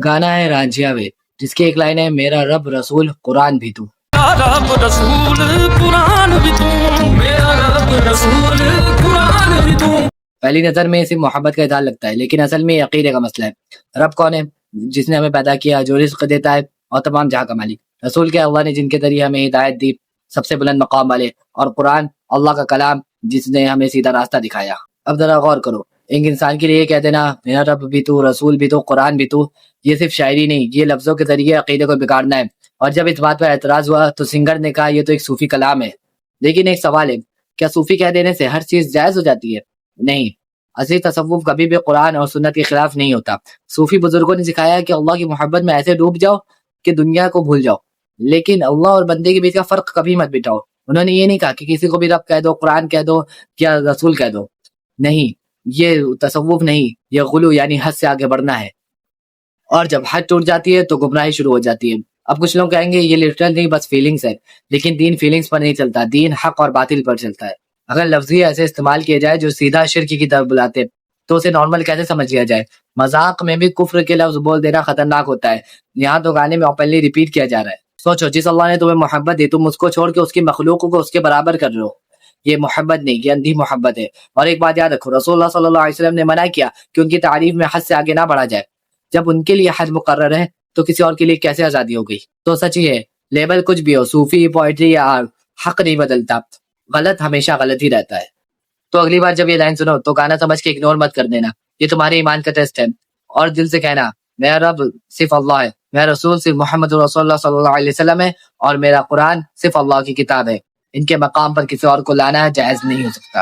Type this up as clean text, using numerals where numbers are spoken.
گانا ہے رانجھیا وے جس کی ایک لائن ہے میرا رب رسول قرآن بھی تو. رب رسول قرآن بھی تو، میرا رب رسول قرآن بھی تو. پہلی نظر میں اسے محبت کا اظہار لگتا ہے لیکن اصل میں یہ عقیدے کا مسئلہ ہے. رب کون ہے؟ جس نے ہمیں پیدا کیا، جو رزق دیتا ہے اور تمام جہاں کا مالک. رسول کیا؟ اللہ نے جن کے ذریعے ہمیں ہدایت دی، سب سے بلند مقام والے. اور قرآن اللہ کا کلام جس نے ہمیں سیدھا راستہ دکھایا. اب ذرا غور کرو، ایک انسان کے لیے یہ کہہ دینا میرا رب بھی تو، رسول بھی تو، قرآن بھی تو، یہ صرف شاعری نہیں، یہ لفظوں کے ذریعے عقیدے کو بگاڑنا ہے. اور جب اس بات پر اعتراض ہوا تو سنگر نے کہا یہ تو ایک صوفی کلام ہے. لیکن ایک سوال ہے، کیا صوفی کہہ دینے سے ہر چیز جائز ہو جاتی ہے؟ نہیں، اصلی تصوف کبھی بھی قرآن اور سنت کے خلاف نہیں ہوتا. صوفی بزرگوں نے سکھایا ہے کہ اللہ کی محبت میں ایسے ڈوب جاؤ کہ دنیا کو بھول جاؤ، لیکن اللہ اور بندے کے بیچ کا فرق کبھی مت بٹھاؤ. انہوں نے یہ نہیں کہا کہ کسی کو بھی رب کہہ دو، قرآن کہہ دو یا رسول کہہ دو. نہیں، یہ تصوف نہیں، یہ غلو یعنی حد سے آگے بڑھنا ہے. اور جب حد ٹوٹ جاتی ہے تو گمراہی شروع ہو جاتی ہے. اب کچھ لوگ کہیں گے یہ لٹرل نہیں، بس فیلنگز ہے. لیکن دین فیلنگز پر نہیں چلتا، دین حق اور باطل پر چلتا ہے. اگر لفظی ایسے استعمال کیے جائے جو سیدھا شرک کی طرف بلاتے تو اسے نارمل کیسے سمجھ لیا جائے؟ مذاق میں بھی کفر کے لفظ بول دینا خطرناک ہوتا ہے. یہاں تو گانے میں اوپنلی ریپیٹ کیا جا رہا ہے. سوچو، جس اللہ نے تمہیں محبت دی تم اس کو چھوڑ کے اس کی مخلوقوں کو اس کے برابر کر رہے ہو. یہ محبت نہیں، یہ اندھی محبت ہے. اور ایک بات یاد رکھو، رسول اللہ صلی اللہ علیہ وسلم نے منع کیا کہ ان کی تعریف میں حد سے آگے نہ بڑھا جائے. جب ان کے لیے حد مقرر ہے تو کسی اور کے لیے کیسے آزادی ہو گئی؟ تو سچ ہی ہے، لیبل کچھ بھی ہو، صوفی، پوئٹری یا آرٹ، حق نہیں بدلتا. غلط ہمیشہ غلط ہی رہتا ہے. تو اگلی بار جب یہ لائن سنو تو گانا سمجھ کے اگنور مت کر دینا، یہ تمہارے ایمان کا ٹیسٹ ہے. اور دل سے کہنا میرا رب صرف اللہ ہے، میرا رسول صرف محمد رسول اللہ صلی اللہ علیہ وسلم ہے، اور میرا قرآن صرف اللہ کی کتاب ہے. ان کے مقام پر کسی اور کو لانا جائز نہیں ہو سکتا.